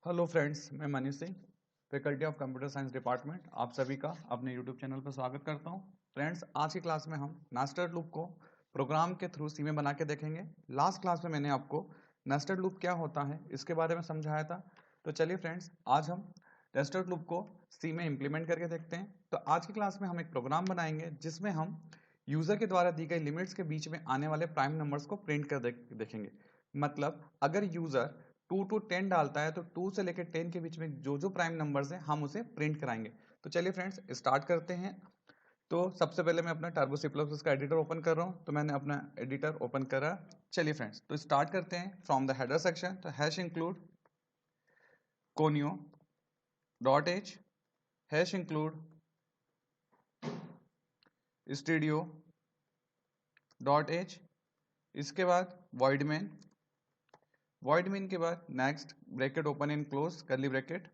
Hello friends, मैं Manish Singh, faculty of computer science department, आप सभी का अपने यूट्यूब चैनल पर स्वागत करता हूं। फ्रेंड्स, आज की क्लास में हम नेस्टेड लूप को प्रोग्राम के थ्रू सी में बना के देखेंगे। लास्ट क्लास में मैंने आपको नेस्टेड लूप क्या होता है इसके बारे में समझाया था। तो चलिए फ्रेंड्स, आज हम नेस्टेड लूप को सी में इम्प्लीमेंट करके देखते हैं। तो आज की क्लास में हम एक प्रोग्राम बनाएंगे जिसमें हम यूजर के द्वारा दी गई लिमिट्स के बीच में आने वाले प्राइम नंबर्स को प्रिंट कर देखेंगे। मतलब अगर यूजर 2 to 10 डालता है तो 2 से लेकर 10 के बीच में जो जो प्राइम नंबर्स हैं हम उसे प्रिंट कराएंगे। तो चलिए फ्रेंड्स, स्टार्ट करते हैं। तो सबसे पहले मैं अपना टर्बो सी प्लस का एडिटर ओपन कर रहा हूं। तो मैंने अपना एडिटर ओपन करा। चलिए फ्रेंड्स, तो स्टार्ट करते हैं फ्रॉम द हेडर सेक्शन। तो hash include conio dot H, hash include studio dot H, इसके बाद वॉइड मेन के बाद next bracket open and close करली ब्रैकेट।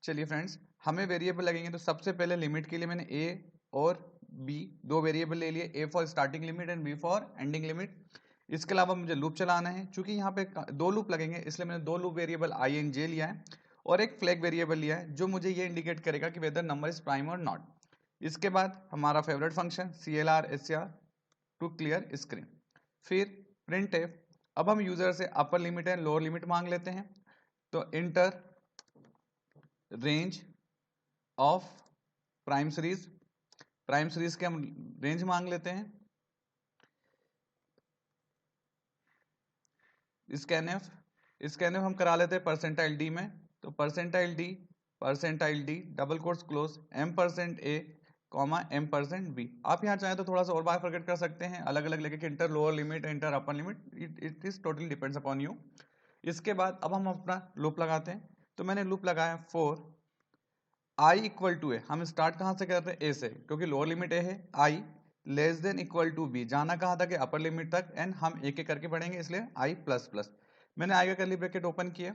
चलिए फ्रेंड्स, हमें वेरिएबल लगेंगे। तो सबसे पहले लिमिट के लिए मैंने ए और बी दो वेरिएबल ले लिए, A for starting limit and B for ending limit. इसके अलावा मुझे लूप चलाना है। चूंकि यहाँ पे दो लूप लगेंगे इसलिए मैंने दो लूप वेरिएबल आई एंड जे लिया है और एक फ्लैग वेरिएबल लिया है जो मुझे ये इंडिकेट करेगा कि वेदर नंबर इज प्राइम और नॉट। इसके बाद हमारा favourite function CLR to clear screen. फिर प्रिंट एफ। अब हम यूजर से upper limit and lower limit मांग लेते हैं। तो enter range of prime series के हम रेंज मांग लेते हैं। स्कैनएफ हम करा लेते हैं परसेंटाइल डी में। तो percentile D double quotes close M%A M%B। आप यहाँ चाहें तो थोड़ा सा और बार फॉरगेट कर सकते हैं, अलग अलग लेके inter lower limit inter upper limit, it is totally depends upon you. इसके बाद अब हम अपना लूप लगाते हैं। तो मैंने लूप लगाया फॉर आई इक्वल टू ए। हम स्टार्ट कहां से कर रहे हैं? ए से, क्योंकि लोअर लिमिट ए है। I less than equal to B, जाना कहां तक है? अपर लिमिट तक। एंड हम एक एक करके बढ़ेंगे इसलिए आई प्लस प्लस। मैंने आई का करली ब्रैकेट ओपन किया।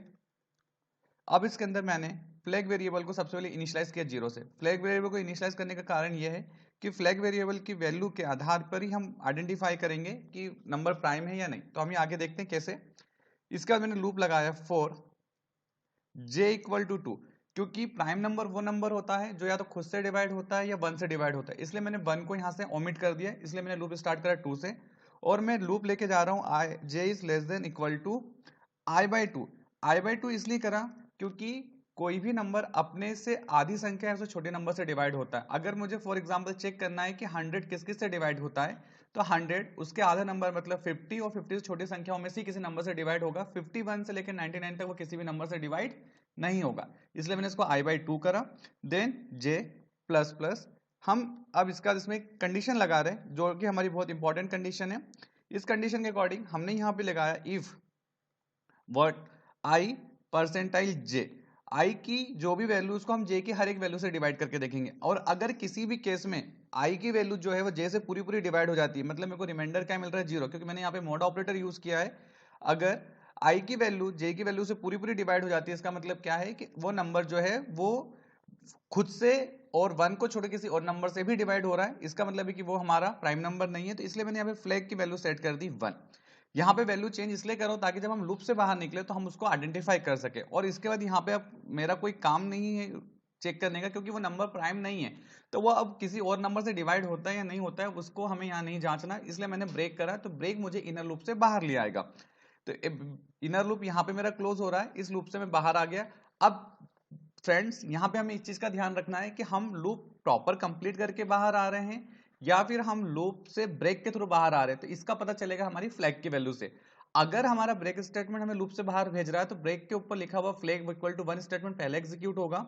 अब इसके अंदर मैंने फ्लैग वेरिएबल को सबसे पहले इनिशियलाइज किया 0 से। फ्लैग वेरिएबल को इनिशियलाइज करने का कारण यह है कि फ्लैग वेरिएबल की वैल्यू के आधार पर ही हम आइडेंटिफाई करेंगे कि नंबर प्राइम है या नहीं। तो हम ये आगे देखते हैं कैसे। इसके बाद मैंने लूप लगाया फॉर j इक्वल टू 2, क्योंकि प्राइम नंबर वो नंबर होता है जो या तो खुद से डिवाइड होता है या 1 से डिवाइड होता है। इसलिए मैंने 1 को यहां से ओमिट कर दिया, इसलिए मैंने लूप स्टार्ट करा 2 से। और मैं लूप लेके जा रहा हूं I j is less than equal to I by two इसलिए करा क्योंकि कोई भी नंबर अपने से आधी संख्या है उससे छोटे नंबर से डिवाइड होता है। अगर मुझे फॉर एग्जांपल चेक करना है कि 100 किस किस से डिवाइड होता है, तो 100 उसके आधा नंबर मतलब 50 और 50 से छोटी संख्याओं में से किसी नंबर से डिवाइड होगा। 51 से लेकर 99 तक वो किसी भी नंबर से डिवाइड नहीं होगा, इसलिए मैंने इसको आई बाई टू करा। देन जे प्लस प्लस। हम अब इसमें कंडीशन लगा रहे हैं जो कि हमारी बहुत इंपॉर्टेंट कंडीशन है। इस कंडीशन के अकॉर्डिंग हमने यहाँ पे लगाया इफ व्हाट आई परसेंटाइल जे। आई की जो भी वैल्यू उसको हम जे की हर एक वैल्यू से डिवाइड करके देखेंगे। और अगर किसी भी केस में आई की वैल्यू जो है वो जे से पूरी पूरी डिवाइड हो जाती है, मतलब मेरे को रिमाइंडर क्या मिल रहा है? 0, क्योंकि मैंने यहाँ पे मोड ऑपरेटर यूज किया है। अगर आई की वैल्यू जे की वैल्यू से पूरी पूरी डिवाइड हो जाती है, इसका मतलब क्या है कि वो नंबर जो है वो खुद से और 1 को छोड़ किसी और नंबर से भी डिवाइड हो रहा है। इसका मतलब है कि वो हमारा प्राइम नंबर नहीं है। तो इसलिए मैंने यहाँ पे फ्लैग की वैल्यू सेट कर दी 1। यहाँ पे वैल्यू चेंज इसलिए करो ताकि जब हम लूप से बाहर निकले तो हम उसको आइडेंटिफाई कर सके। और इसके बाद यहाँ पे अब मेरा कोई काम नहीं है चेक करने का, क्योंकि वो नंबर प्राइम नहीं है। तो वो अब किसी और नंबर से डिवाइड होता है या नहीं होता है उसको हमें यहाँ नहीं जांचना, इसलिए मैंने ब्रेक करा। तो ब्रेक मुझे इनर लूप से बाहर ले आएगा। तो इनर लूप यहाँ पे मेरा क्लोज हो रहा है, इस लूप से मैं बाहर आ गया। अब फ्रेंड्स, यहाँ पे हमें इस चीज का ध्यान रखना है कि हम लूप प्रॉपर कंप्लीट करके बाहर आ रहे हैं या फिर हम लूप से ब्रेक के थ्रू बाहर आ रहे हैं। तो इसका पता चलेगा हमारी फ्लैग की वैल्यू से। अगर हमारा ब्रेक स्टेटमेंट हमें लूप से बाहर भेज रहा है तो ब्रेक के ऊपर लिखा हुआ फ्लैग इक्वल टू 1 स्टेटमेंट पहले एग्जीक्यूट होगा,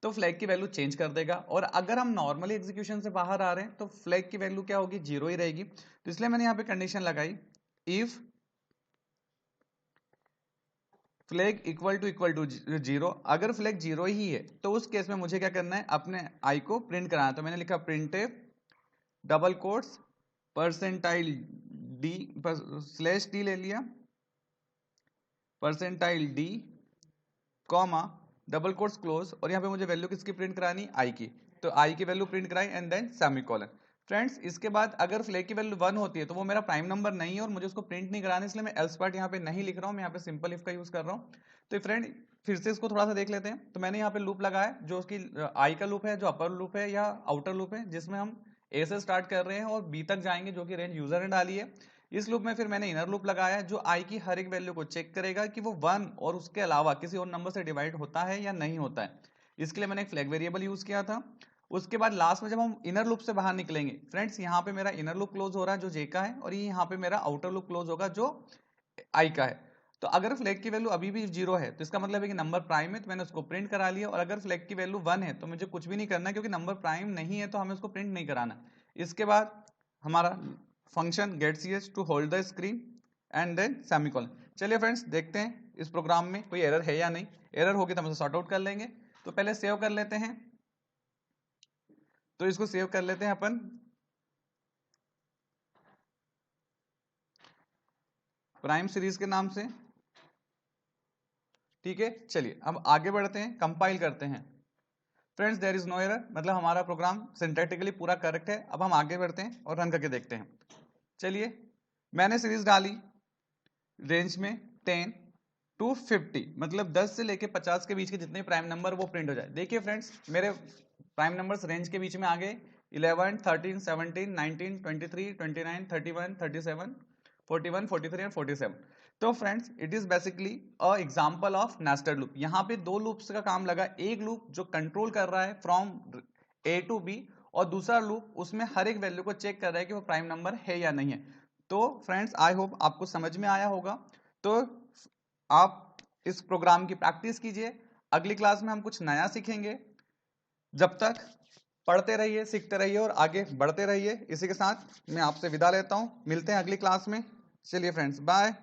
तो फ्लैग की वैल्यू चेंज कर देगा। और अगर हम नॉर्मली एग्जीक्यूशन से बाहर आ रहे हैं तो फ्लैग की वैल्यू क्या होगी? 0 ही रहेगी। तो इसलिए मैंने यहाँ पे कंडीशन लगाई इफ फ्लैग इक्वल टू 0। अगर फ्लैग 0 ही है तो उस केस में मुझे क्या करना है? अपने आई को प्रिंट कराना। तो मैंने लिखा print double quotes percentile D slash D ले लिया, percentile D comma double quotes close. और यहाँ पे मुझे वैल्यू किसकी प्रिंट करानी? आई की। तो आई की वैल्यू प्रिंट कराई एंड देन सेमीकोलन। फ्रेंड्स, इसके बाद अगर फ्लैग की वैल्यू 1 होती है तो वो मेरा प्राइम नंबर नहीं है और मुझे उसको प्रिंट नहीं कराना, इसलिए मैं एल्स पार्ट यहाँ पे नहीं लिख रहा हूँ, मैं यहाँ पे सिंपल इफ का यूज कर रहा हूँ। तो फ्रेंड, फिर से इसको थोड़ा सा देख लेते हैं। तो मैंने यहाँ पे लूप लगाया जो उसकी आई का लूप है, जो अपर लूप है या आउटर लूप है, जिसमें हम ए से स्टार्ट कर रहे हैं और बी तक जाएंगे, जो कि रेंज यूजर ने डाली है। इस लूप में फिर मैंने इनर लूप लगाया जो आई की हर एक वैल्यू को चेक करेगा कि वो 1 और उसके अलावा किसी और नंबर से डिवाइड होता है या नहीं होता है। इसके लिए मैंने एक फ्लैग वेरिएबल यूज किया था। उसके बाद लास्ट में जब हम इनर लूप से बाहर निकलेंगे फ्रेंड्स, यहाँ पे मेरा इनर लूप क्लोज हो रहा है जो जे का है, और ये यहाँ पे मेरा आउटर लूप क्लोज होगा जो आई का है। तो अगर फ्लैग की वैल्यू अभी भी 0 है तो इसका मतलब है कि नंबर प्राइम है, तो मैंने उसको प्रिंट करा लिया। और अगर फ्लैग की वैल्यू 1 है तो मुझे कुछ भी नहीं करना, क्योंकि नंबर प्राइम नहीं है तो हमें उसको प्रिंट नहीं कराना। इसके बाद हमारा function get ch to hold the screen and then semicolon. चलिए फ्रेंड्स देखते हैं इस प्रोग्राम में कोई एरर है या नहीं। एरर होगी तो हम उसे सॉर्ट आउट कर लेंगे। तो पहले सेव कर लेते हैं, तो इसको सेव कर लेते हैं अपन प्राइम सीरीज के नाम से। ठीक है, चलिए अब आगे बढ़ते हैं, कंपाइल करते हैं। Friends there is no error, मतलब हमारा प्रोग्राम सिंटैक्टिकली पूरा करेक्ट है। अब हम आगे बढ़ते हैं और रन करके देखते हैं। चलिए मैंने सीरीज डाली रेंज में 10 टू 50, मतलब 10 से लेके 50 के बीच के जितने प्राइम नंबर वो प्रिंट हो जाए। देखिए फ्रेंड्स मेरे प्राइम नंबर्स रेंज के बीच में आ गए 11, 13, 17, 19, 23, 29, 31, 37, 41, 43 और 47। तो friends it is basically a example of nested loop. यहाँ पे दो लूप्स का काम लगा, एक लूप जो कंट्रोल कर रहा है फ्रॉम ए टू बी, और दूसरा लूप उसमें हर एक वैल्यू को चेक कर रहा है कि वो प्राइम नंबर है या नहीं है। तो फ्रेंड्स आई होप आपको समझ में आया होगा। तो आप इस प्रोग्राम की प्रैक्टिस कीजिए। अगली क्लास में हम कुछ नया सीखेंगे। जब तक पढ़ते रहिए, सीखते रहिए और आगे बढ़ते रहिए। इसी के साथ मैं आपसे विदा लेता हूं, मिलते हैं अगली क्लास में। चलिए फ्रेंड्स बाय।